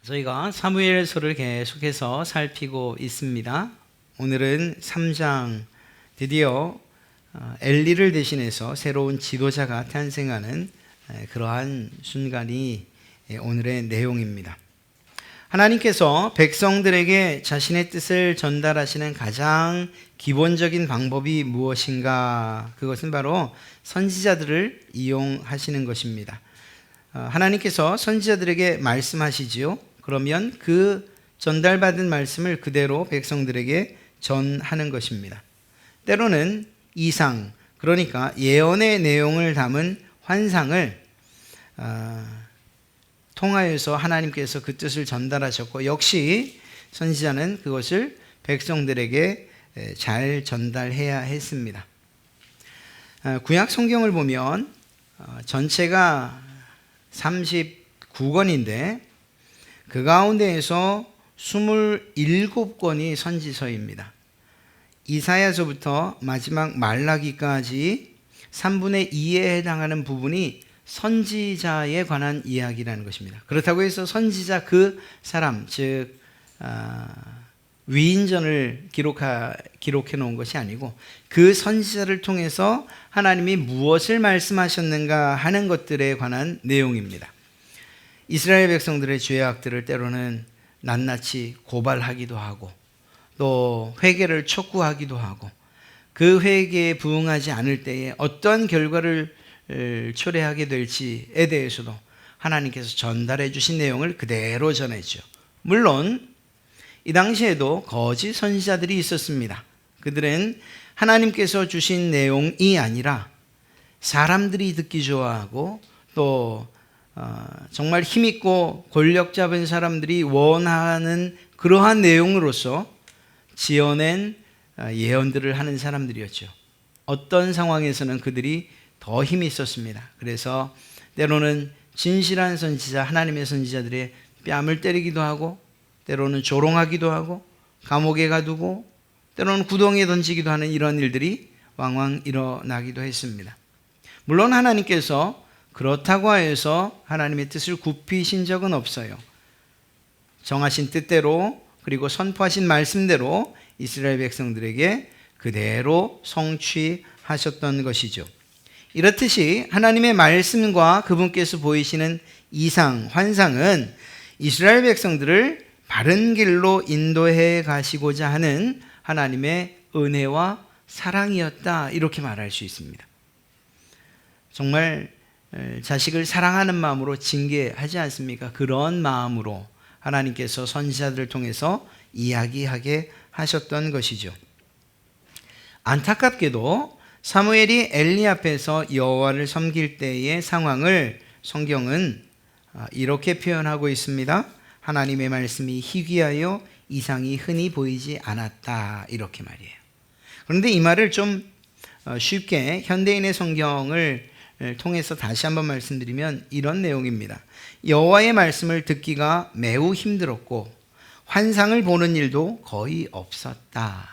저희가 사무엘서를 계속해서 살피고 있습니다. 오늘은 3장 드디어 엘리를 대신해서 새로운 지도자가 탄생하는 그러한 순간이 오늘의 내용입니다. 하나님께서 백성들에게 자신의 뜻을 전달하시는 가장 기본적인 방법이 무엇인가? 그것은 바로 선지자들을 이용하시는 것입니다. 하나님께서 선지자들에게 말씀하시지요. 그러면 그 전달받은 말씀을 그대로 백성들에게 전하는 것입니다. 때로는 이상, 그러니까 예언의 내용을 담은 환상을 통하여서 하나님께서 그 뜻을 전달하셨고, 역시 선지자는 그것을 백성들에게 잘 전달해야 했습니다. 구약 성경을 보면 전체가 39권인데 그 가운데에서 27권이 선지서입니다. 이사야서부터 마지막 말라기까지 3분의 2에 해당하는 부분이 선지자에 관한 이야기라는 것입니다. 그렇다고 해서 선지자 그 사람, 즉 위인전을 기록해 놓은 것이 아니고 그 선지자를 통해서 하나님이 무엇을 말씀하셨는가 하는 것들에 관한 내용입니다. 이스라엘 백성들의 죄악들을 때로는 낱낱이 고발하기도 하고 또 회개를 촉구하기도 하고 그 회개에 부응하지 않을 때에 어떤 결과를 초래하게 될지에 대해서도 하나님께서 전달해 주신 내용을 그대로 전해죠. 물론 이 당시에도 거짓 선지자들이 있었습니다. 그들은 하나님께서 주신 내용이 아니라 사람들이 듣기 좋아하고 또 정말 힘있고 권력 잡은 사람들이 원하는 그러한 내용으로서 지어낸 예언들을 하는 사람들이었죠. 어떤 상황에서는 그들이 더 힘이 있었습니다. 그래서 때로는 진실한 선지자, 하나님의 선지자들의 뺨을 때리기도 하고 때로는 조롱하기도 하고 감옥에 가두고 때로는 구덩이에 던지기도 하는 이런 일들이 왕왕 일어나기도 했습니다. 물론 하나님께서 그렇다고 하여서 하나님의 뜻을 굽히신 적은 없어요. 정하신 뜻대로 그리고 선포하신 말씀대로 이스라엘 백성들에게 그대로 성취하셨던 것이죠. 이렇듯이 하나님의 말씀과 그분께서 보이시는 이상, 환상은 이스라엘 백성들을 바른 길로 인도해 가시고자 하는 하나님의 은혜와 사랑이었다, 이렇게 말할 수 있습니다. 정말 자식을 사랑하는 마음으로 징계하지 않습니까? 그런 마음으로 하나님께서 선지자들을 통해서 이야기하게 하셨던 것이죠. 안타깝게도 사무엘이 엘리 앞에서 여호와를 섬길 때의 상황을 성경은 이렇게 표현하고 있습니다. 하나님의 말씀이 희귀하여 이상이 흔히 보이지 않았다, 이렇게 말이에요. 그런데 이 말을 좀 쉽게 현대인의 성경을 통해서 다시 한번 말씀드리면 이런 내용입니다. 여호와의 말씀을 듣기가 매우 힘들었고 환상을 보는 일도 거의 없었다.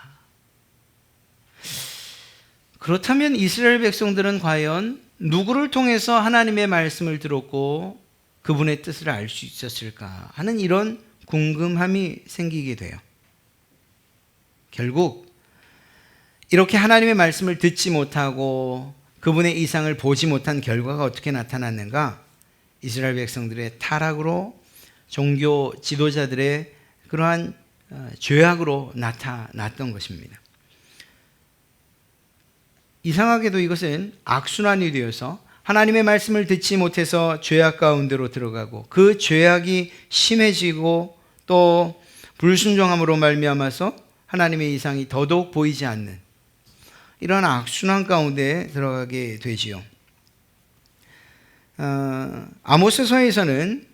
그렇다면 이스라엘 백성들은 과연 누구를 통해서 하나님의 말씀을 들었고 그분의 뜻을 알 수 있었을까 하는 이런 궁금함이 생기게 돼요. 결국 이렇게 하나님의 말씀을 듣지 못하고 그분의 이상을 보지 못한 결과가 어떻게 나타났는가? 이스라엘 백성들의 타락으로 종교 지도자들의 그러한 죄악으로 나타났던 것입니다. 이상하게도 이것은 악순환이 되어서 하나님의 말씀을 듣지 못해서 죄악 가운데로 들어가고 그 죄악이 심해지고 또 불순종함으로 말미암아서 하나님의 이상이 더더욱 보이지 않는 이런 악순환 가운데 들어가게 되지요. 아모스서에서는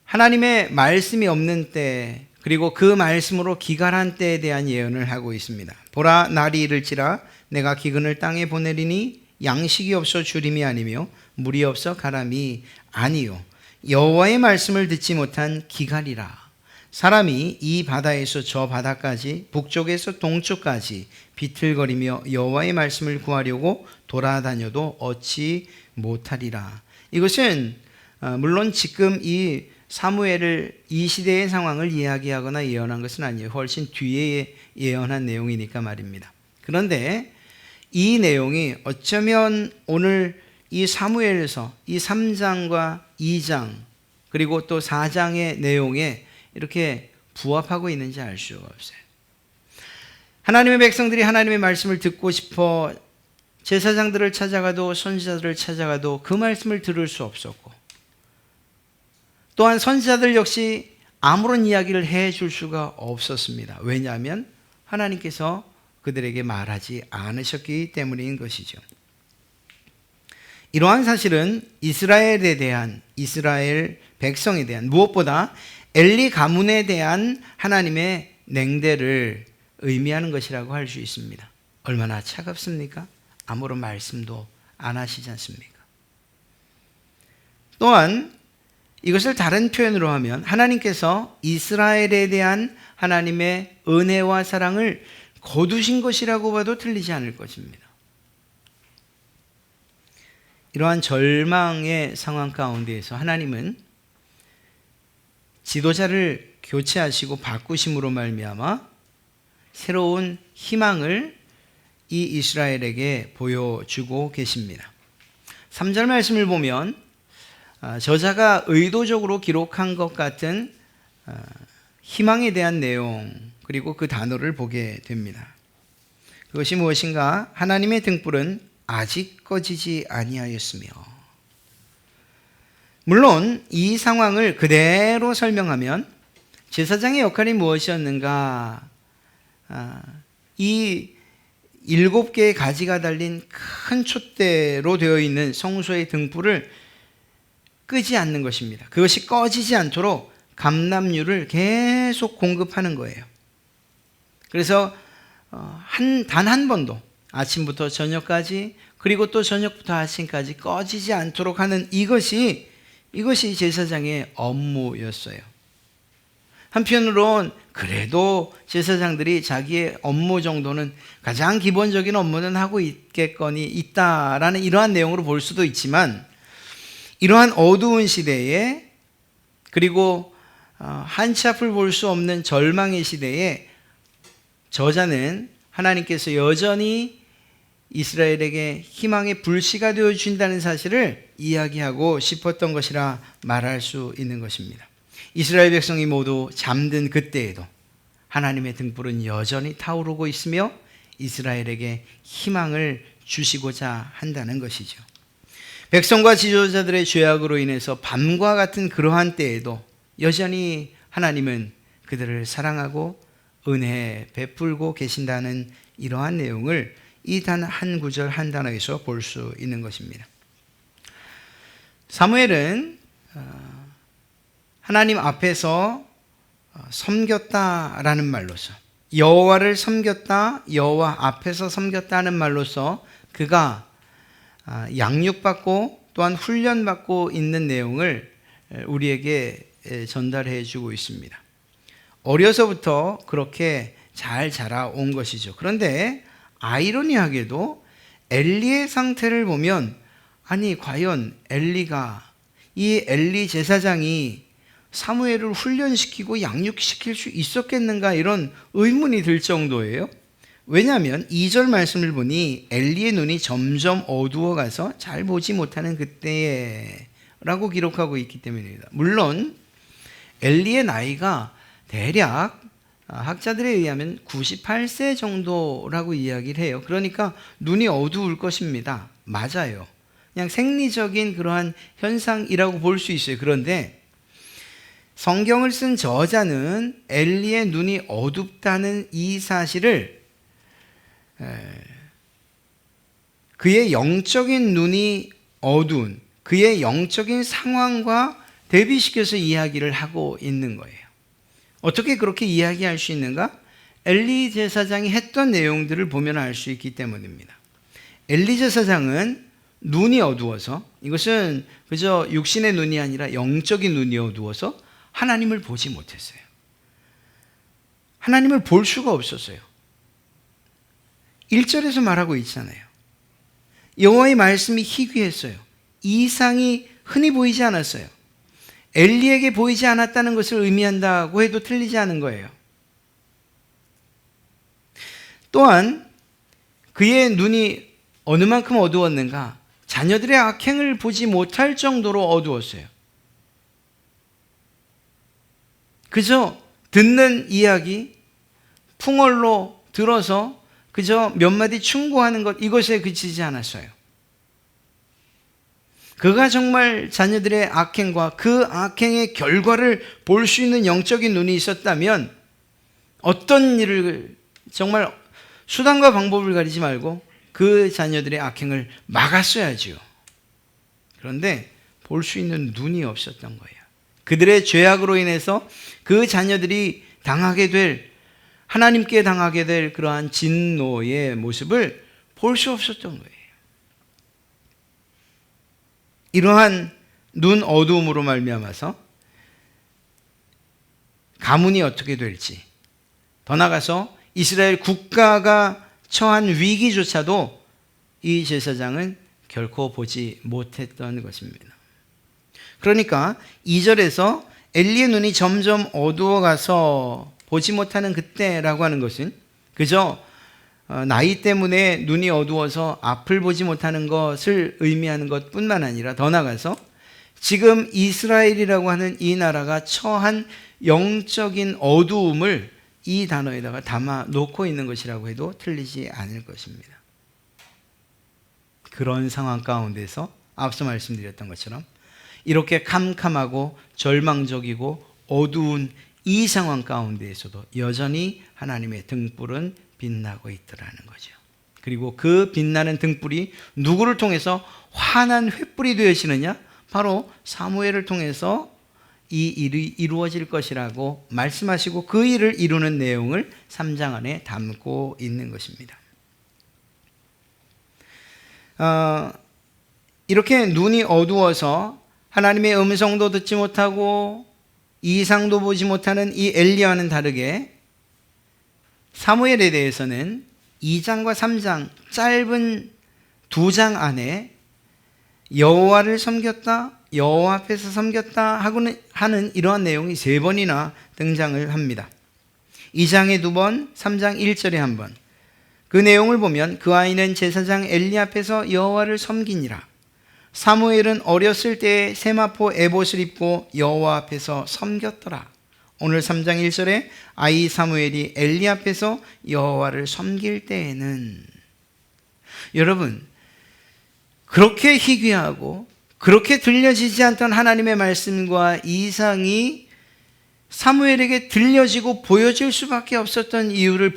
하나님의 말씀이 없는 때 그리고 그 말씀으로 기갈한 때에 대한 예언을 하고 있습니다. 보라, 날이 이를지라 내가 기근을 땅에 보내리니 양식이 없어 주림이 아니며 물이 없어 가람이 아니요 여호와의 말씀을 듣지 못한 기갈이라. 사람이 이 바다에서 저 바다까지 북쪽에서 동쪽까지 비틀거리며 여호와의 말씀을 구하려고 돌아다녀도 얻지 못하리라. 이것은 물론 지금 이 사무엘을 이 시대의 상황을 이야기하거나 예언한 것은 아니에요. 훨씬 뒤에 예언한 내용이니까 말입니다. 그런데 이 내용이 어쩌면 오늘 이 사무엘서 이 3장과 2장 그리고 또 4장의 내용에 이렇게 부합하고 있는지 알 수가 없어요. 하나님의 백성들이 하나님의 말씀을 듣고 싶어 제사장들을 찾아가도 선지자들을 찾아가도 그 말씀을 들을 수 없었고, 또한 선지자들 역시 아무런 이야기를 해줄 수가 없었습니다. 왜냐하면 하나님께서 그들에게 말하지 않으셨기 때문인 것이죠. 이러한 사실은 이스라엘에 대한, 이스라엘 백성에 대한, 무엇보다 엘리 가문에 대한 하나님의 냉대를 의미하는 것이라고 할 수 있습니다. 얼마나 차갑습니까? 아무런 말씀도 안 하시지 않습니까? 또한 이것을 다른 표현으로 하면 하나님께서 이스라엘에 대한 하나님의 은혜와 사랑을 거두신 것이라고 봐도 틀리지 않을 것입니다. 이러한 절망의 상황 가운데에서 하나님은 지도자를 교체하시고 바꾸심으로 말미암아 새로운 희망을 이 이스라엘에게 보여주고 계십니다. 3절 말씀을 보면 저자가 의도적으로 기록한 것 같은 희망에 대한 내용 그리고 그 단어를 보게 됩니다. 그것이 무엇인가? 하나님의 등불은 아직 꺼지지 아니하였으며. 물론 이 상황을 그대로 설명하면 제사장의 역할이 무엇이었는가? 이 7개의 가지가 달린 큰 촛대로 되어 있는 성소의 등불을 끄지 않는 것입니다. 그것이 꺼지지 않도록 감람유를 계속 공급하는 거예요. 그래서 단 한 번도 아침부터 저녁까지 그리고 또 저녁부터 아침까지 꺼지지 않도록 하는 이것이 제사장의 업무였어요. 한편으론 그래도 제사장들이 자기의 업무 정도는 가장 기본적인 업무는 하고 있다라는 이러한 내용으로 볼 수도 있지만, 이러한 어두운 시대에 그리고 한치 앞을 볼 수 없는 절망의 시대에 저자는 하나님께서 여전히 이스라엘에게 희망의 불씨가 되어준다는 사실을 이야기하고 싶었던 것이라 말할 수 있는 것입니다. 이스라엘 백성이 모두 잠든 그때에도 하나님의 등불은 여전히 타오르고 있으며 이스라엘에게 희망을 주시고자 한다는 것이죠. 백성과 지도자들의 죄악으로 인해서 밤과 같은 그러한 때에도 여전히 하나님은 그들을 사랑하고 은혜 베풀고 계신다는 이러한 내용을 이 단 한 구절 한 단어에서 볼 수 있는 것입니다. 사무엘은 하나님 앞에서 섬겼다라는 말로서, 여호와를 섬겼다, 여호와 앞에서 섬겼다는 말로서 그가 양육받고 또한 훈련받고 있는 내용을 우리에게 전달해 주고 있습니다. 어려서부터 그렇게 잘 자라온 것이죠. 그런데 아이러니하게도 엘리의 상태를 보면, 아니 과연 이 엘리 제사장이 사무엘을 훈련시키고 양육시킬 수 있었겠는가, 이런 의문이 들 정도예요. 왜냐하면 2절 말씀을 보니 엘리의 눈이 점점 어두워가서 잘 보지 못하는 그때에 라고 기록하고 있기 때문입니다. 물론 엘리의 나이가 대략 학자들에 의하면 98세 정도라고 이야기를 해요. 그러니까 눈이 어두울 것입니다. 맞아요. 그냥 생리적인 그러한 현상이라고 볼 수 있어요. 그런데 성경을 쓴 저자는 엘리의 눈이 어둡다는 이 사실을 그의 영적인 눈이 어두운 그의 영적인 상황과 대비시켜서 이야기를 하고 있는 거예요. 어떻게 그렇게 이야기할 수 있는가? 엘리 제사장이 했던 내용들을 보면 알 수 있기 때문입니다. 엘리 제사장은 눈이 어두워서, 이것은 그저 육신의 눈이 아니라 영적인 눈이 어두워서 하나님을 보지 못했어요. 하나님을 볼 수가 없었어요. 1절에서 말하고 있잖아요. 여호와의 말씀이 희귀했어요. 이상이 흔히 보이지 않았어요. 엘리에게 보이지 않았다는 것을 의미한다고 해도 틀리지 않은 거예요. 또한 그의 눈이 어느 만큼 어두웠는가? 자녀들의 악행을 보지 못할 정도로 어두웠어요. 그저 듣는 이야기, 풍월로 들어서 그저 몇 마디 충고하는 것, 이것에 그치지 않았어요. 그가 정말 자녀들의 악행과 그 악행의 결과를 볼 수 있는 영적인 눈이 있었다면 어떤 일을 정말 수단과 방법을 가리지 말고 그 자녀들의 악행을 막았어야지요. 그런데 볼 수 있는 눈이 없었던 거예요. 그들의 죄악으로 인해서 그 자녀들이 당하게 될, 하나님께 당하게 될 그러한 진노의 모습을 볼 수 없었던 거예요. 이러한 눈 어두움으로 말미암아서 가문이 어떻게 될지, 더 나아가서 이스라엘 국가가 처한 위기조차도 이 제사장은 결코 보지 못했던 것입니다. 그러니까 2절에서 엘리의 눈이 점점 어두워가서 보지 못하는 그때라고 하는 것은 그저 나이 때문에 눈이 어두워서 앞을 보지 못하는 것을 의미하는 것뿐만 아니라 더 나아가서 지금 이스라엘이라고 하는 이 나라가 처한 영적인 어두움을 이 단어에다가 담아 놓고 있는 것이라고 해도 틀리지 않을 것입니다. 그런 상황 가운데서 앞서 말씀드렸던 것처럼 이렇게 캄캄하고 절망적이고 어두운 이 상황 가운데에서도 여전히 하나님의 등불은 빛나고 있더라는 거죠. 그리고 그 빛나는 등불이 누구를 통해서 환한 횃불이 되어지느냐? 바로 사무엘을 통해서 이 일이 이루어질 것이라고 말씀하시고 그 일을 이루는 내용을 3장 안에 담고 있는 것입니다. 이렇게 눈이 어두워서 하나님의 음성도 듣지 못하고 이상도 보지 못하는 이 엘리야와는 다르게 사무엘에 대해서는 2장과 3장 짧은 2장 안에 여호와를 섬겼다, 여호와 앞에서 섬겼다 하는 이러한 내용이 3번이나 등장을 합니다. 2장에 2번, 3장 1절에 1번. 그 내용을 보면 그 아이는 제사장 엘리 앞에서 여호와를 섬기니라. 사무엘은 어렸을 때에 세마포 에봇을 입고 여호와 앞에서 섬겼더라. 오늘 3장 1절에 아이 사무엘이 엘리 앞에서 여호와를 섬길 때에는, 여러분, 그렇게 희귀하고 그렇게 들려지지 않던 하나님의 말씀과 이상이 사무엘에게 들려지고 보여질 수밖에 없었던 이유를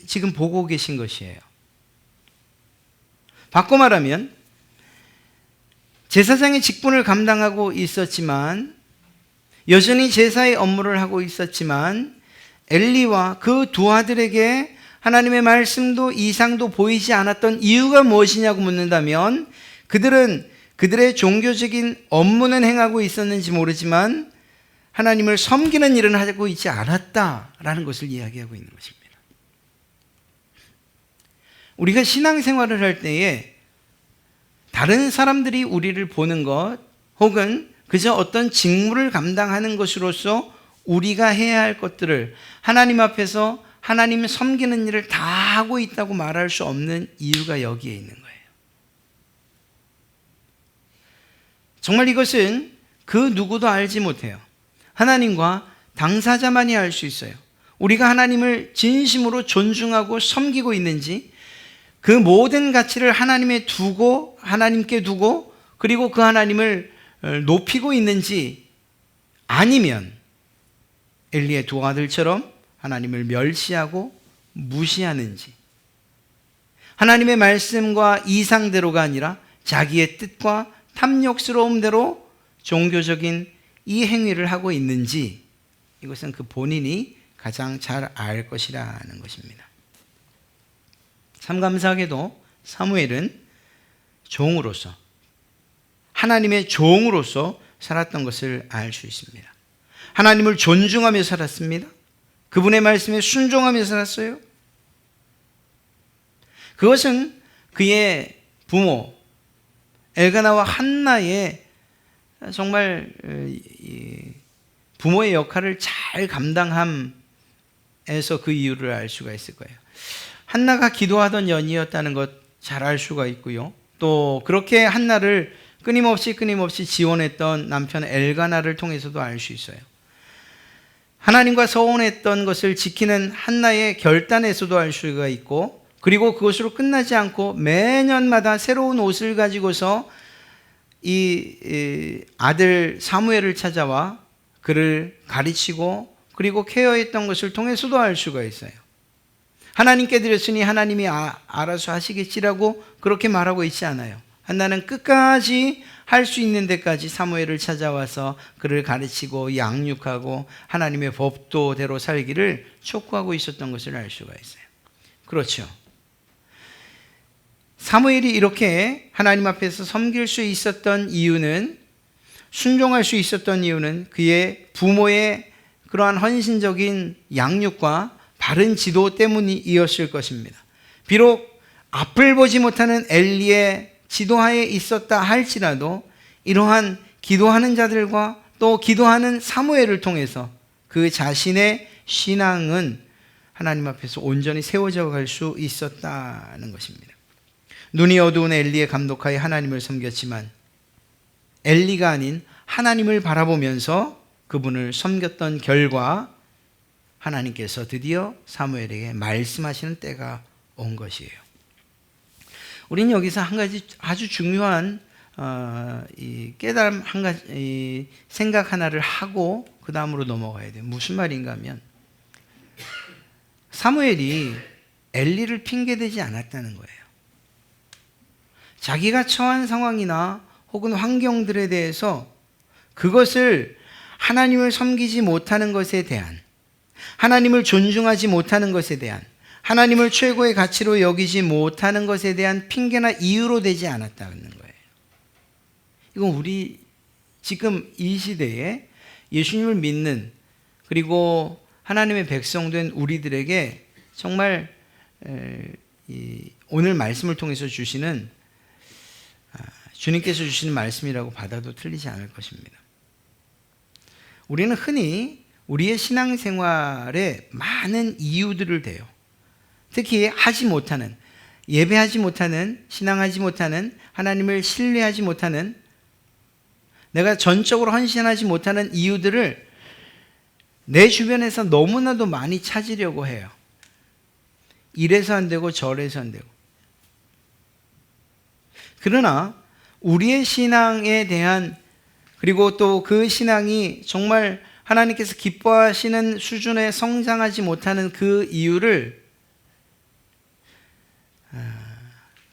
지금 보고 계신 것이에요. 바꿔 말하면 제사장의 직분을 감당하고 있었지만, 여전히 제사의 업무를 하고 있었지만, 엘리와 그 두 아들에게 하나님의 말씀도 이상도 보이지 않았던 이유가 무엇이냐고 묻는다면, 그들은 그들의 종교적인 업무는 행하고 있었는지 모르지만 하나님을 섬기는 일은 하고 있지 않았다라는 것을 이야기하고 있는 것입니다. 우리가 신앙생활을 할 때에 다른 사람들이 우리를 보는 것, 혹은 그저 어떤 직무를 감당하는 것으로서 우리가 해야 할 것들을 하나님 앞에서 하나님 섬기는 일을 다 하고 있다고 말할 수 없는 이유가 여기에 있는 거예요. 정말 이것은 그 누구도 알지 못해요. 하나님과 당사자만이 알 수 있어요. 우리가 하나님을 진심으로 존중하고 섬기고 있는지, 그 모든 가치를 하나님께 두고 그리고 그 하나님을 높이고 있는지, 아니면 엘리의 두 아들처럼 하나님을 멸시하고 무시하는지, 하나님의 말씀과 이상대로가 아니라 자기의 뜻과 탐욕스러움대로 종교적인 이 행위를 하고 있는지, 이것은 그 본인이 가장 잘 알 것이라는 것입니다. 참 감사하게도 사무엘은 종으로서, 하나님의 종으로서 살았던 것을 알 수 있습니다. 하나님을 존중하며 살았습니다. 그분의 말씀에 순종하며 살았어요. 그것은 그의 부모 엘가나와 한나의 정말 부모의 역할을 잘 감당함에서 그 이유를 알 수가 있을 거예요. 한나가 기도하던 연이었다는 것 잘 알 수가 있고요. 또 그렇게 한나를 끊임없이 지원했던 남편 엘가나를 통해서도 알 수 있어요. 하나님과 서운했던 것을 지키는 한나의 결단에서도 알 수가 있고, 그리고 그것으로 끝나지 않고 매년마다 새로운 옷을 가지고서 이 아들 사무엘을 찾아와 그를 가르치고 그리고 케어했던 것을 통해서도 알 수가 있어요. 하나님께 드렸으니 하나님이 알아서 하시겠지라고 그렇게 말하고 있지 않아요. 한나는 끝까지 할 수 있는 데까지 사무엘을 찾아와서 그를 가르치고 양육하고 하나님의 법도대로 살기를 촉구하고 있었던 것을 알 수가 있어요. 그렇죠. 사무엘이 이렇게 하나님 앞에서 섬길 수 있었던 이유는, 순종할 수 있었던 이유는 그의 부모의 그러한 헌신적인 양육과 바른 지도 때문이었을 것입니다. 비록 앞을 보지 못하는 엘리의 지도하에 있었다 할지라도 이러한 기도하는 자들과 또 기도하는 사무엘을 통해서 그 자신의 신앙은 하나님 앞에서 온전히 세워져 갈 수 있었다는 것입니다. 눈이 어두운 엘리의 감독하에 하나님을 섬겼지만 엘리가 아닌 하나님을 바라보면서 그분을 섬겼던 결과 하나님께서 드디어 사무엘에게 말씀하시는 때가 온 것이에요. 우리는 여기서 한 가지 아주 중요한 이 깨달음 한 가지, 생각 하나를 하고 그 다음으로 넘어가야 돼요. 무슨 말인가 하면 사무엘이 엘리를 핑계대지 않았다는 거예요. 자기가 처한 상황이나 혹은 환경들에 대해서 그것을 하나님을 섬기지 못하는 것에 대한, 하나님을 존중하지 못하는 것에 대한, 하나님을 최고의 가치로 여기지 못하는 것에 대한 핑계나 이유로 되지 않았다는 거예요. 이건 우리 지금 이 시대에 예수님을 믿는 그리고 하나님의 백성된 우리들에게 정말 오늘 말씀을 통해서 주시는, 주님께서 주시는 말씀이라고 받아도 틀리지 않을 것입니다. 우리는 흔히 우리의 신앙생활에 많은 이유들을 대요. 특히 하지 못하는, 예배하지 못하는, 신앙하지 못하는, 하나님을 신뢰하지 못하는, 내가 전적으로 헌신하지 못하는 이유들을 내 주변에서 너무나도 많이 찾으려고 해요. 이래서 안 되고 저래서 안 되고. 그러나 우리의 신앙에 대한, 그리고 또 그 신앙이 정말 하나님께서 기뻐하시는 수준에 성장하지 못하는 그 이유를,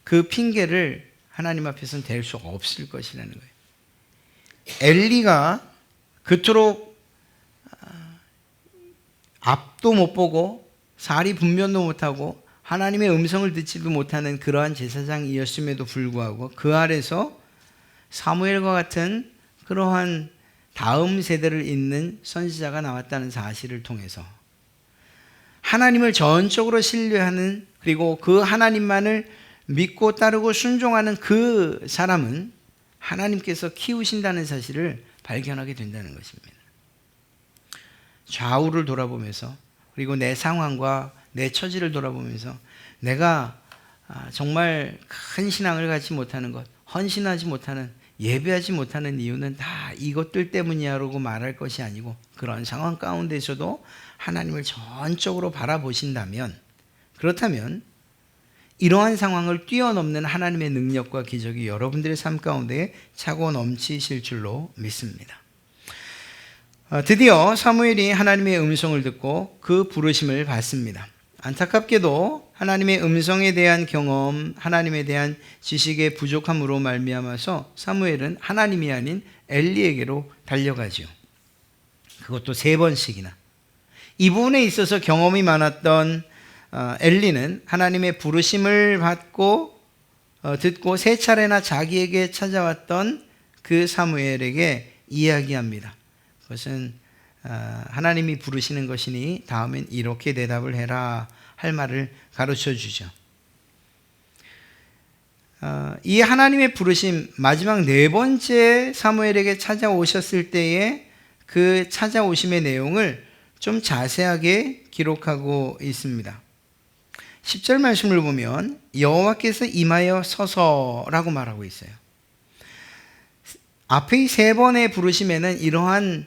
그 핑계를 하나님 앞에서는 댈 수 없을 것이라는 거예요. 엘리가 그토록 앞도 못 보고 사리 분별도 못하고 하나님의 음성을 듣지도 못하는 그러한 제사장이었음에도 불구하고 그 아래서 사무엘과 같은 그러한 다음 세대를 잇는 선지자가 나왔다는 사실을 통해서 하나님을 전적으로 신뢰하는, 그리고 그 하나님만을 믿고 따르고 순종하는 그 사람은 하나님께서 키우신다는 사실을 발견하게 된다는 것입니다. 좌우를 돌아보면서, 그리고 내 상황과 내 처지를 돌아보면서 내가 정말 큰 신앙을 갖지 못하는 것, 헌신하지 못하는, 예배하지 못하는 이유는 다 이것들 때문이야라고 말할 것이 아니고, 그런 상황 가운데서도 하나님을 전적으로 바라보신다면, 그렇다면 이러한 상황을 뛰어넘는 하나님의 능력과 기적이 여러분들의 삶 가운데 차고 넘치실 줄로 믿습니다. 드디어 사무엘이 하나님의 음성을 듣고 그 부르심을 받습니다. 안타깝게도 하나님의 음성에 대한 경험, 하나님에 대한 지식의 부족함으로 말미암아서 사무엘은 하나님이 아닌 엘리에게로 달려가죠. 그것도 3번씩이나. 이 부분에 있어서 경험이 많았던 엘리는 하나님의 부르심을 받고 듣고 3차례나 자기에게 찾아왔던 그 사무엘에게 이야기합니다. 그것은 하나님이 부르시는 것이니 다음엔 이렇게 대답을 해라 할 말을 가르쳐 주죠. 이 하나님의 부르심, 마지막 네 번째 사무엘에게 찾아오셨을 때의 그 찾아오심의 내용을 좀 자세하게 기록하고 있습니다. 10절 말씀을 보면 여호와께서 임하여 서서라고 말하고 있어요. 앞의 세 번의 부르심에는 이러한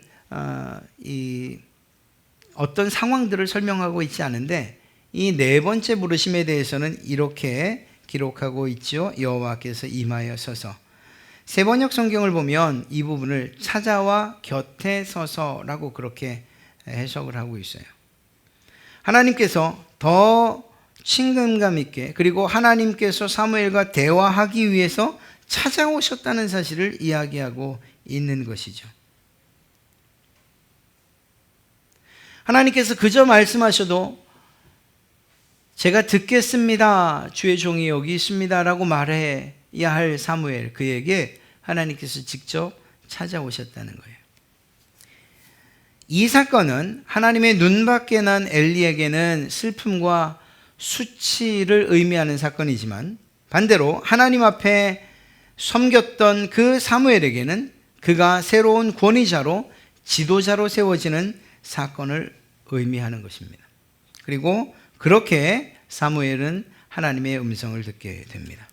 어떤 상황들을 설명하고 있지 않은데 이 네 번째 부르심에 대해서는 이렇게 기록하고 있죠. 여호와께서 임하여 서서. 세번역 성경을 보면 이 부분을 찾아와 곁에 서서라고 그렇게 해석을 하고 있어요. 하나님께서 더 친근감 있게, 그리고 하나님께서 사무엘과 대화하기 위해서 찾아오셨다는 사실을 이야기하고 있는 것이죠. 하나님께서 그저 말씀하셔도 제가 듣겠습니다, 주의 종이 여기 있습니다 라고 말해야 할 사무엘, 그에게 하나님께서 직접 찾아오셨다는 거예요. 이 사건은 하나님의 눈밖에 난 엘리에게는 슬픔과 수치를 의미하는 사건이지만, 반대로 하나님 앞에 섬겼던 그 사무엘에게는 그가 새로운 권위자로, 지도자로 세워지는 사건을 의미하는 것입니다. 그리고 그렇게 사무엘은 하나님의 음성을 듣게 됩니다.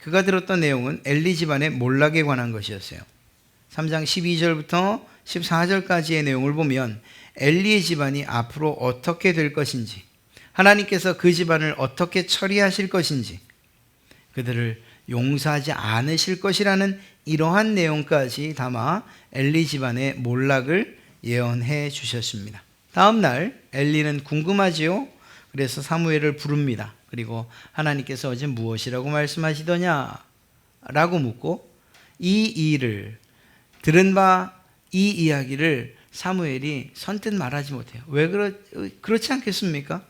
그가 들었던 내용은 엘리 집안의 몰락에 관한 것이었어요. 3장 12절부터 14절까지의 내용을 보면 엘리의 집안이 앞으로 어떻게 될 것인지, 하나님께서 그 집안을 어떻게 처리하실 것인지, 그들을 용서하지 않으실 것이라는 이러한 내용까지 담아 엘리 집안의 몰락을 예언해 주셨습니다. 다음 날 엘리는 궁금하지요. 그래서 사무엘을 부릅니다. 그리고 하나님께서 어제 무엇이라고 말씀하시더냐 라고 묻고, 이 일을 들은 바 이 이야기를 사무엘이 선뜻 말하지 못해요. 왜 그렇지 않겠습니까?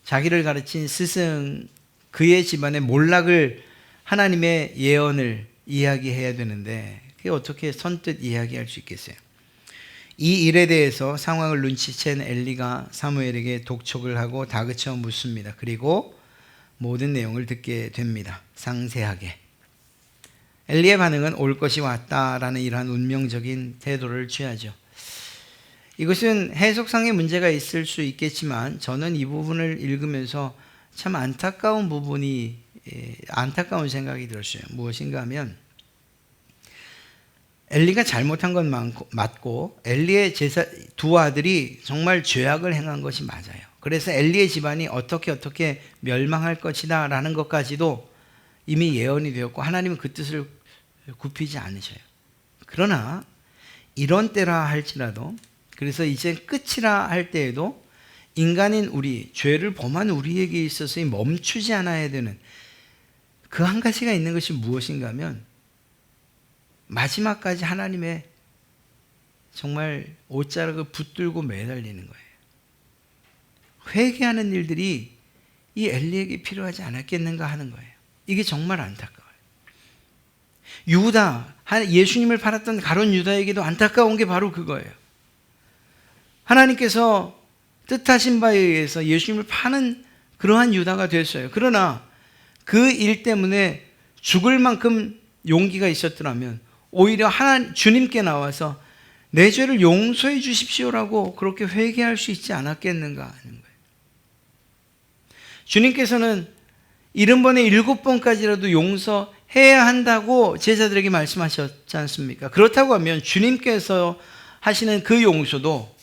자기를 가르친 스승, 그의 집안의 몰락을, 하나님의 예언을 이야기해야 되는데 그게 어떻게 선뜻 이야기할 수 있겠어요? 이 일에 대해서 상황을 눈치챈 엘리가 사무엘에게 독촉을 하고 다그쳐 묻습니다. 그리고 모든 내용을 듣게 됩니다. 상세하게. 엘리의 반응은 올 것이 왔다라는 이러한 운명적인 태도를 취하죠. 이것은 해석상의 문제가 있을 수 있겠지만 저는 이 부분을 읽으면서 참 안타까운 생각이 들었어요. 무엇인가 하면 엘리가 잘못한 건 맞고 엘리의 두 아들이 정말 죄악을 행한 것이 맞아요. 그래서 엘리의 집안이 어떻게 멸망할 것이다 라는 것까지도 이미 예언이 되었고 하나님은 그 뜻을 굽히지 않으셔요. 그러나 이런 때라 할지라도, 그래서 이제 끝이라 할 때에도 인간인 우리, 죄를 범한 우리에게 있어서 멈추지 않아야 되는 그 한 가지가 있는 것이 무엇인가 하면 마지막까지 하나님의 정말 옷자락을 붙들고 매달리는 거예요. 회개하는 일들이 이 엘리에게 필요하지 않았겠는가 하는 거예요. 이게 정말 안타까워요. 유다, 예수님을 팔았던 가룟 유다에게도 안타까운 게 바로 그거예요. 하나님께서 뜻하신 바에 의해서 예수님을 파는 그러한 유다가 됐어요. 그러나 그 일 때문에 죽을 만큼 용기가 있었더라면 오히려 주님께 나와서 내 죄를 용서해 주십시오라고 그렇게 회개할 수 있지 않았겠는가 하는 거예요. 주님께서는 70번에 7번까지라도 용서해야 한다고 제자들에게 말씀하셨지 않습니까? 그렇다고 하면 주님께서 하시는 그 용서도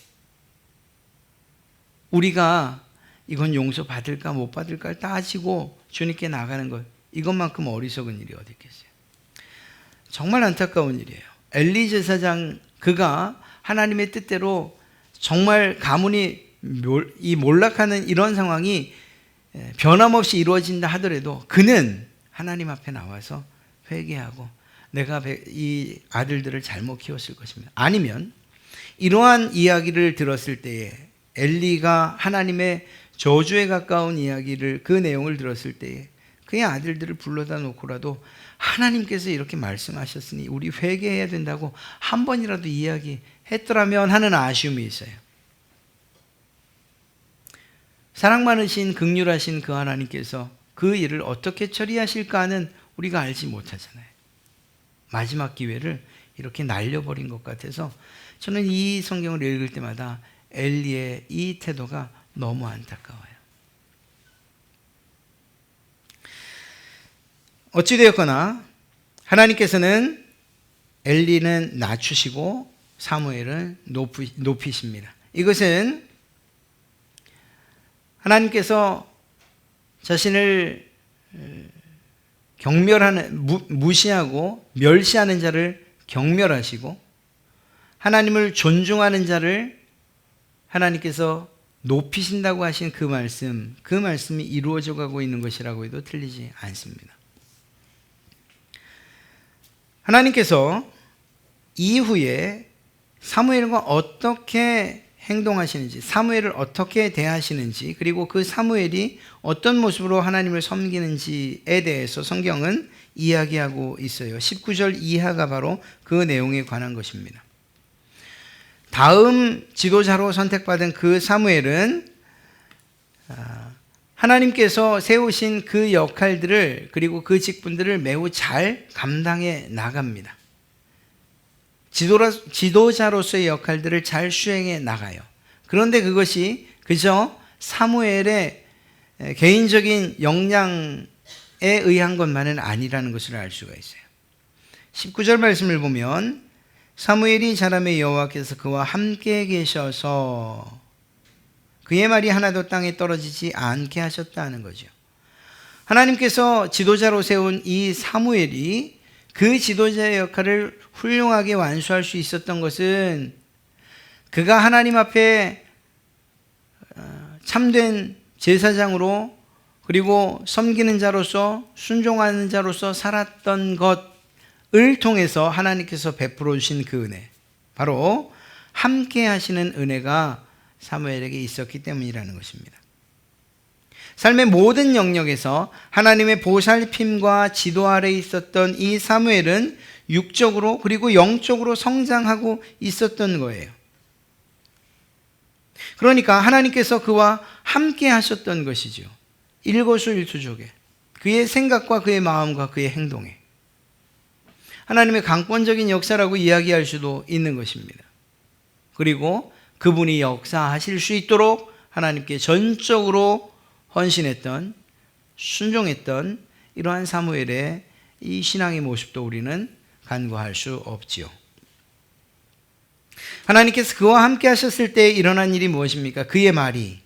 우리가 이건 용서받을까 못 받을까 따지고 주님께 나가는 것, 이것만큼 어리석은 일이 어디 있겠어요? 정말 안타까운 일이에요. 엘리 제사장, 그가 하나님의 뜻대로 정말 가문이 이 몰락하는 이런 상황이 변함없이 이루어진다 하더라도 그는 하나님 앞에 나와서 회개하고 내가 이 아들들을 잘못 키웠을 것입니다. 아니면 이러한 이야기를 들었을 때에 엘리가 하나님의 저주에 가까운 이야기를, 그 내용을 들었을 때에 그의 아들들을 불러다 놓고라도 하나님께서 이렇게 말씀하셨으니 우리 회개해야 된다고 한 번이라도 이야기했더라면 하는 아쉬움이 있어요. 사랑 많으신 긍휼하신 그 하나님께서 그 일을 어떻게 처리하실까는 우리가 알지 못하잖아요. 마지막 기회를 이렇게 날려버린 것 같아서 저는 이 성경을 읽을 때마다 엘리의 이 태도가 너무 안타까워요. 어찌되었거나 하나님께서는 엘리는 낮추시고 사무엘은 높이십니다. 이것은 하나님께서 자신을 무시하고 멸시하는 자를 경멸하시고 하나님을 존중하는 자를 하나님께서 높이신다고 하신 그 말씀이 이루어져 가고 있는 것이라고 해도 틀리지 않습니다. 하나님께서 이후에 사무엘과 어떻게 행동하시는지, 사무엘을 어떻게 대하시는지, 그리고 그 사무엘이 어떤 모습으로 하나님을 섬기는지에 대해서 성경은 이야기하고 있어요. 19절 이하가 바로 그 내용에 관한 것입니다. 다음 지도자로 선택받은 그 사무엘은 하나님께서 세우신 그 역할들을, 그리고 그 직분들을 매우 잘 감당해 나갑니다. 지도자로서의 역할들을 잘 수행해 나가요. 그런데 그것이 그저 사무엘의 개인적인 역량에 의한 것만은 아니라는 것을 알 수가 있어요. 19절 말씀을 보면 사무엘이 자라매 여호와께서 그와 함께 계셔서 그의 말이 하나도 땅에 떨어지지 않게 하셨다는 거죠. 하나님께서 지도자로 세운 이 사무엘이 그 지도자의 역할을 훌륭하게 완수할 수 있었던 것은 그가 하나님 앞에 참된 제사장으로, 그리고 섬기는 자로서, 순종하는 자로서 살았던 것을 통해서 하나님께서 베풀어 주신 그 은혜, 바로 함께 하시는 은혜가 사무엘에게 있었기 때문이라는 것입니다. 삶의 모든 영역에서 하나님의 보살핌과 지도 아래 있었던 이 사무엘은 육적으로 그리고 영적으로 성장하고 있었던 거예요. 그러니까 하나님께서 그와 함께 하셨던 것이죠. 일거수일투족에, 그의 생각과 그의 마음과 그의 행동에 하나님의 강권적인 역사라고 이야기할 수도 있는 것입니다. 그리고 그분이 역사하실 수 있도록 하나님께 전적으로 헌신했던, 순종했던 이러한 사무엘의 이 신앙의 모습도 우리는 간과할 수 없지요. 하나님께서 그와 함께 하셨을 때 일어난 일이 무엇입니까? 그의 말이,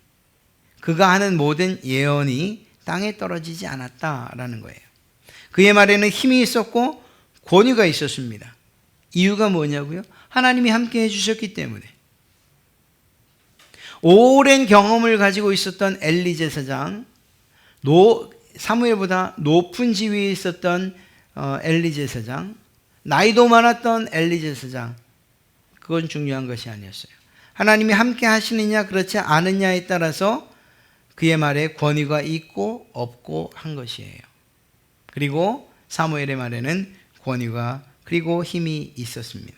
그가 하는 모든 예언이 땅에 떨어지지 않았다라는 거예요. 그의 말에는 힘이 있었고 권위가 있었습니다. 이유가 뭐냐고요? 하나님이 함께 해주셨기 때문에. 오랜 경험을 가지고 있었던 엘리 제사장, 사무엘보다 높은 지위에 있었던 엘리 제사장, 나이도 많았던 엘리 제사장, 그건 중요한 것이 아니었어요. 하나님이 함께 하시느냐 그렇지 않느냐에 따라서 그의 말에 권위가 있고 없고 한 것이에요. 그리고 사무엘의 말에는 권위가 그리고 힘이 있었습니다.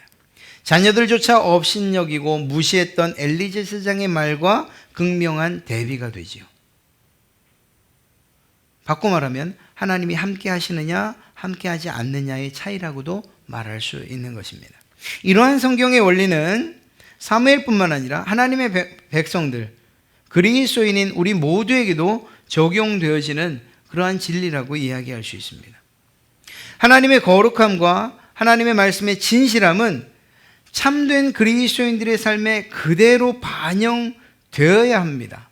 자녀들조차 업신여기고 무시했던 엘리 제사장의 말과 극명한 대비가 되지요. 바꿔 말하면 하나님이 함께 하시느냐 함께 하지 않느냐의 차이라고도 말할 수 있는 것입니다. 이러한 성경의 원리는 사무엘뿐만 아니라 하나님의 백성들, 그리스도인인 우리 모두에게도 적용되어지는 그러한 진리라고 이야기할 수 있습니다. 하나님의 거룩함과 하나님의 말씀의 진실함은 참된 그리스도인들의 삶에 그대로 반영되어야 합니다.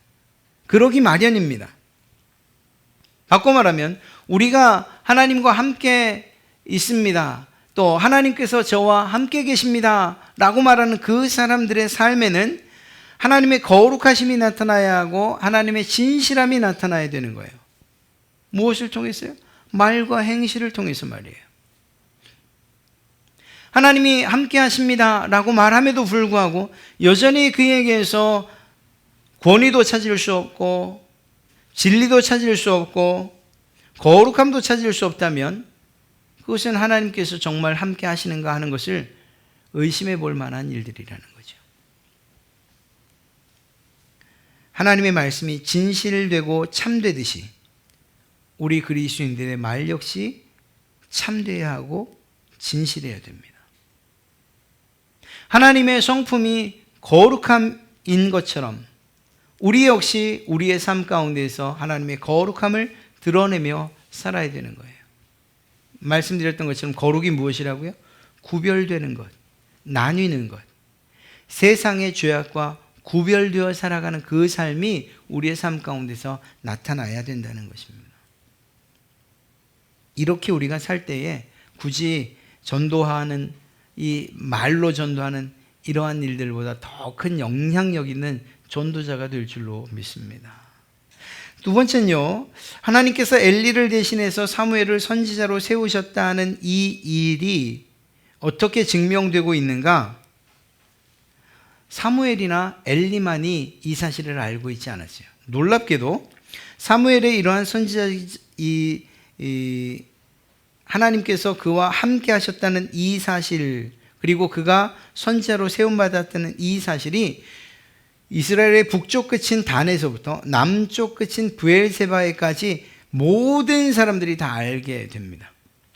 그러기 마련입니다. 바꿔 말하면 우리가 하나님과 함께 있습니다, 또 하나님께서 저와 함께 계십니다 라고 말하는 그 사람들의 삶에는 하나님의 거룩하심이 나타나야 하고 하나님의 진실함이 나타나야 되는 거예요. 무엇을 통해서요? 말과 행실을 통해서 말이에요. 하나님이 함께 하십니다 라고 말함에도 불구하고 여전히 그에게서 권위도 찾을 수 없고 진리도 찾을 수 없고 거룩함도 찾을 수 없다면 그것은 하나님께서 정말 함께 하시는가 하는 것을 의심해 볼 만한 일들이라는 거죠. 하나님의 말씀이 진실되고 참되듯이 우리 그리스도인들의 말 역시 참되어야 하고 진실해야 됩니다. 하나님의 성품이 거룩함인 것처럼 우리 역시 우리의 삶 가운데서 하나님의 거룩함을 드러내며 살아야 되는 거예요. 말씀드렸던 것처럼 거룩이 무엇이라고요? 구별되는 것, 나뉘는 것, 세상의 죄악과 구별되어 살아가는 그 삶이 우리의 삶 가운데서 나타나야 된다는 것입니다. 이렇게 우리가 살 때에 굳이 전도하는 이 말로 전도하는 이러한 일들보다 더 큰 영향력 있는 전도자가 될 줄로 믿습니다. 두 번째는요, 하나님께서 엘리를 대신해서 사무엘을 선지자로 세우셨다는 이 일이 어떻게 증명되고 있는가? 사무엘이나 엘리만이 이 사실을 알고 있지 않았어요. 놀랍게도 사무엘의 이러한 선지자, 하나님께서 그와 함께 하셨다는 이 사실, 그리고 그가 선지자로 세움받았다는 이 사실이 이스라엘의 북쪽 끝인 단에서부터 남쪽 끝인 브엘세바에까지 모든 사람들이 다 알게 됩니다.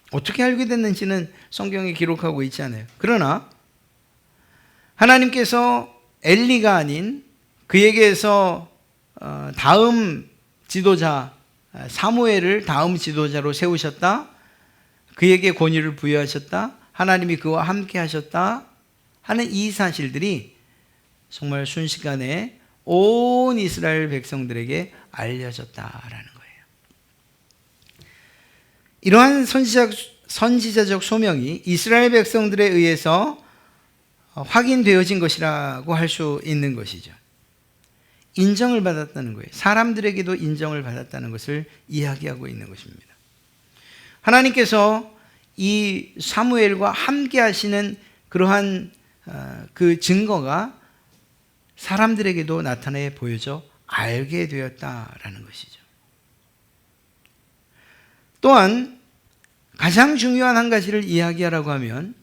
어떻게 알게 됐는지는 성경에 기록하고 있지 않아요. 그러나 하나님께서 엘리가 아닌 그에게서 다음 지도자 사무엘을 다음 지도자로 세우셨다, 그에게 권위를 부여하셨다, 하나님이 그와 함께 하셨다 하는 이 사실들이 정말 순식간에 온 이스라엘 백성들에게 알려졌다라는 거예요. 이러한 선지자적 소명이 이스라엘 백성들에 의해서 확인되어진 것이라고 할 수 있는 것이죠. 인정을 받았다는 거예요. 사람들에게도 인정을 받았다는 것을 이야기하고 있는 것입니다. 하나님께서 이 사무엘과 함께 하시는 그러한 그 증거가 사람들에게도 나타내 보여져 알게 되었다라는 것이죠. 또한 가장 중요한 한 가지를 이야기하라고 하면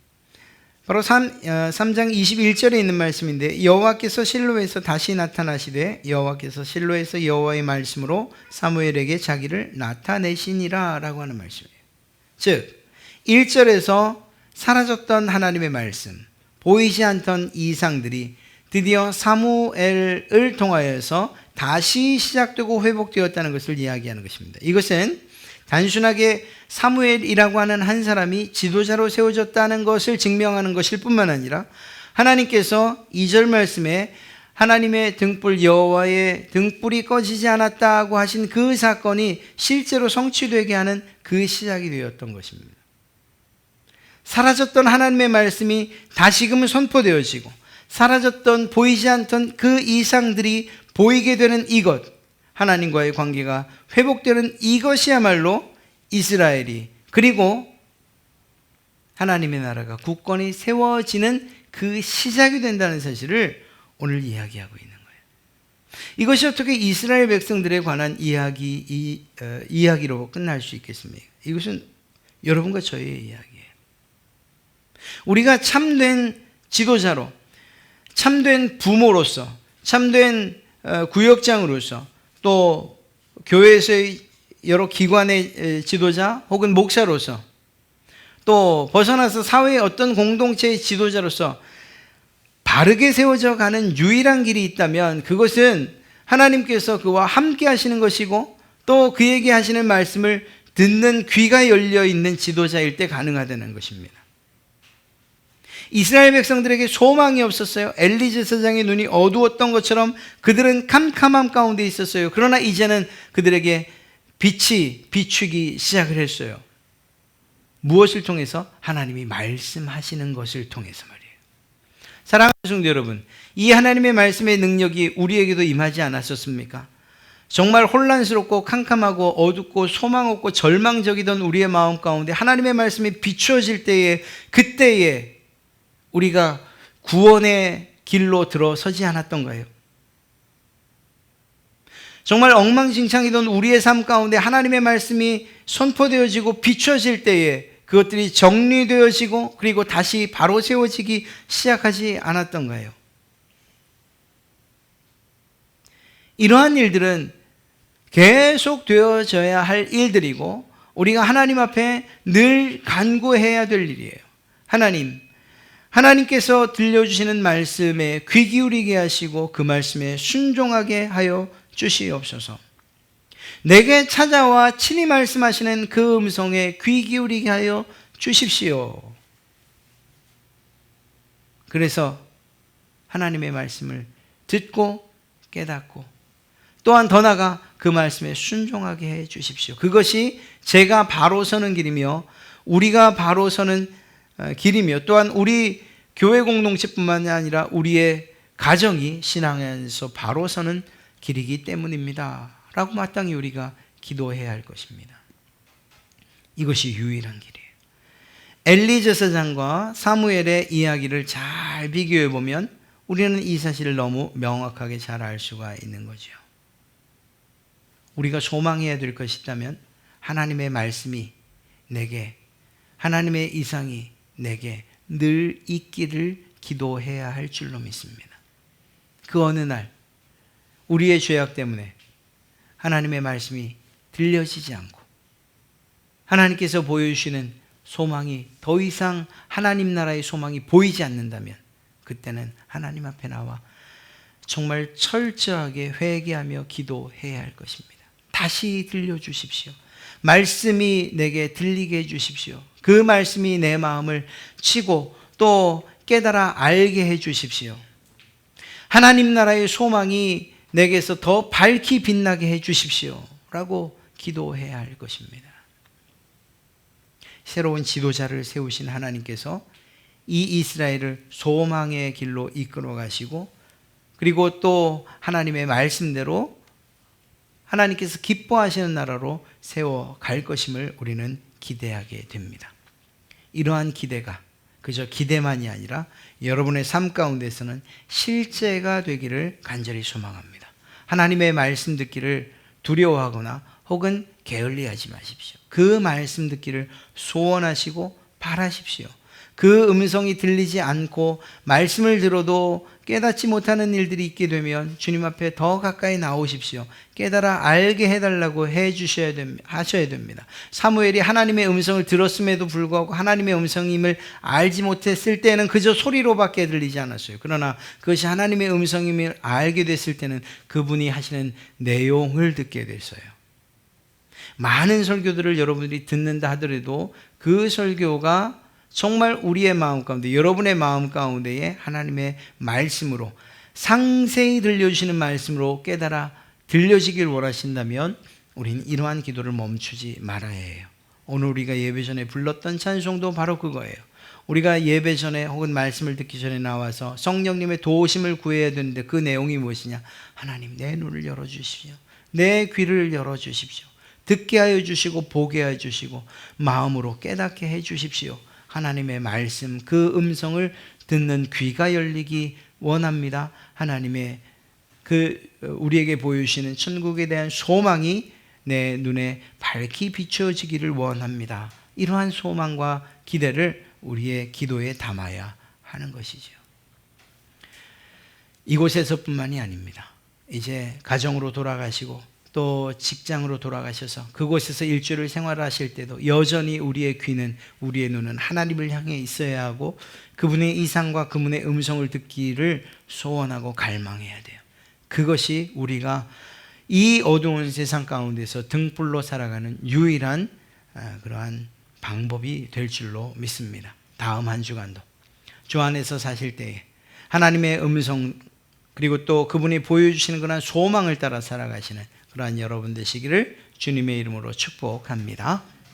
바로 3장 21절에 있는 말씀인데, 여호와께서 실로에서 다시 나타나시되 여호와께서 실로에서 여호와의 말씀으로 사무엘에게 자기를 나타내시니라 라고 하는 말씀이에요. 즉 1절에서 사라졌던 하나님의 말씀, 보이지 않던 이상들이 드디어 사무엘을 통하여서 다시 시작되고 회복되었다는 것을 이야기하는 것입니다. 이것은 단순하게 사무엘이라고 하는 한 사람이 지도자로 세워졌다는 것을 증명하는 것일 뿐만 아니라 하나님께서 2절 말씀에 하나님의 등불 여호와의 등불이 꺼지지 않았다고 하신 그 사건이 실제로 성취되게 하는 그 시작이 되었던 것입니다. 사라졌던 하나님의 말씀이 다시금 선포되어지고 사라졌던 보이지 않던 그 이상들이 보이게 되는 이것, 하나님과의 관계가 회복되는 이것이야말로 이스라엘이, 그리고 하나님의 나라가 굳건히 세워지는 그 시작이 된다는 사실을 오늘 이야기하고 있는 거예요. 이것이 어떻게 이스라엘 백성들에 관한 이야기로 끝날 수 있겠습니까? 이것은 여러분과 저의 이야기예요. 우리가 참된 지도자로, 참된 부모로서, 참된 구역장으로서, 또 교회에서의 여러 기관의 지도자 혹은 목사로서, 또 벗어나서 사회의 어떤 공동체의 지도자로서 바르게 세워져 가는 유일한 길이 있다면 그것은 하나님께서 그와 함께 하시는 것이고 또 그에게 하시는 말씀을 듣는 귀가 열려 있는 지도자일 때 가능하다는 것입니다. 이스라엘 백성들에게 소망이 없었어요. 엘리 제사장의 눈이 어두웠던 것처럼 그들은 캄캄함 가운데 있었어요. 그러나 이제는 그들에게 빛이 비추기 시작을 했어요. 무엇을 통해서? 하나님이 말씀하시는 것을 통해서 말이에요. 사랑하는 성도 여러분, 이 하나님의 말씀의 능력이 우리에게도 임하지 않았었습니까? 정말 혼란스럽고 캄캄하고 어둡고 소망 없고 절망적이던 우리의 마음 가운데 하나님의 말씀이 비추어질 때에, 그때에 우리가 구원의 길로 들어서지 않았던가요? 정말 엉망진창이던 우리의 삶 가운데 하나님의 말씀이 선포되어지고 비추어질 때에 그것들이 정리되어지고 그리고 다시 바로 세워지기 시작하지 않았던가요? 이러한 일들은 계속 되어져야 할 일들이고 우리가 하나님 앞에 늘 간구해야 될 일이에요. 하나님께서 들려주시는 말씀에 귀 기울이게 하시고 그 말씀에 순종하게 하여 주시옵소서. 내게 찾아와 친히 말씀하시는 그 음성에 귀 기울이게 하여 주십시오. 그래서 하나님의 말씀을 듣고 깨닫고 또한 더 나아가 그 말씀에 순종하게 해 주십시오. 그것이 제가 바로 서는 길이며 우리가 바로 서는 길이며 또한 우리 교회 공동체뿐만이 아니라 우리의 가정이 신앙에서 바로 서는 길이기 때문입니다. 라고 마땅히 우리가 기도해야 할 것입니다. 이것이 유일한 길이에요. 엘리 제사장과 사무엘의 이야기를 잘 비교해 보면 우리는 이 사실을 너무 명확하게 잘 알 수가 있는 거죠. 우리가 소망해야 될 것이 있다면 하나님의 말씀이 내게, 하나님의 이상이 내게 늘 있기를 기도해야 할 줄로 믿습니다. 그 어느 날 우리의 죄악 때문에 하나님의 말씀이 들려지지 않고 하나님께서 보여주시는 소망이 더 이상 하나님 나라의 소망이 보이지 않는다면 그때는 하나님 앞에 나와 정말 철저하게 회개하며 기도해야 할 것입니다. 다시 들려주십시오. 말씀이 내게 들리게 해주십시오. 그 말씀이 내 마음을 치고 또 깨달아 알게 해주십시오. 하나님 나라의 소망이 내게서 더 밝히 빛나게 해주십시오. 라고 기도해야 할 것입니다. 새로운 지도자를 세우신 하나님께서 이 이스라엘을 소망의 길로 이끌어 가시고 그리고 또 하나님의 말씀대로 하나님께서 기뻐하시는 나라로 세워갈 것임을 우리는 기대하게 됩니다. 이러한 기대가 그저 기대만이 아니라 여러분의 삶 가운데서는 실제가 되기를 간절히 소망합니다. 하나님의 말씀 듣기를 두려워하거나 혹은 게을리하지 마십시오. 그 말씀 듣기를 소원하시고 바라십시오. 그 음성이 들리지 않고 말씀을 들어도 깨닫지 못하는 일들이 있게 되면 주님 앞에 더 가까이 나오십시오. 깨달아 알게 해달라고 하셔야 됩니다. 사무엘이 하나님의 음성을 들었음에도 불구하고 하나님의 음성임을 알지 못했을 때는 그저 소리로밖에 들리지 않았어요. 그러나 그것이 하나님의 음성임을 알게 됐을 때는 그분이 하시는 내용을 듣게 됐어요. 많은 설교들을 여러분들이 듣는다 하더라도 그 설교가 정말 우리의 마음 가운데, 여러분의 마음 가운데에 하나님의 말씀으로 상세히 들려주시는 말씀으로 깨달아 들려지길 원하신다면 우리는 이러한 기도를 멈추지 말아야 해요. 오늘 우리가 예배 전에 불렀던 찬송도 바로 그거예요. 우리가 예배 전에 혹은 말씀을 듣기 전에 나와서 성령님의 도우심을 구해야 되는데 그 내용이 무엇이냐? 하나님 내 눈을 열어주십시오. 내 귀를 열어주십시오. 듣게 하여 주시고 보게 하여 주시고 마음으로 깨닫게 해 주십시오. 하나님의 말씀 그 음성을 듣는 귀가 열리기 원합니다. 하나님의 우리에게 보여주시는 천국에 대한 소망이 내 눈에 밝히 비춰지기를 원합니다. 이러한 소망과 기대를 우리의 기도에 담아야 하는 것이죠. 이곳에서뿐만이 아닙니다. 이제 가정으로 돌아가시고 또 직장으로 돌아가셔서 그곳에서 일주일을 생활하실 때도 여전히 우리의 귀는 우리의 눈은 하나님을 향해 있어야 하고 그분의 이상과 그분의 음성을 듣기를 소원하고 갈망해야 돼요. 그것이 우리가 이 어두운 세상 가운데서 등불로 살아가는 유일한 그러한 방법이 될 줄로 믿습니다. 다음 한 주간도 주 안에서 사실 때에 하나님의 음성 그리고 또 그분이 보여주시는 그런 소망을 따라 살아가시는 그러한 여러분 되시기를 주님의 이름으로 축복합니다.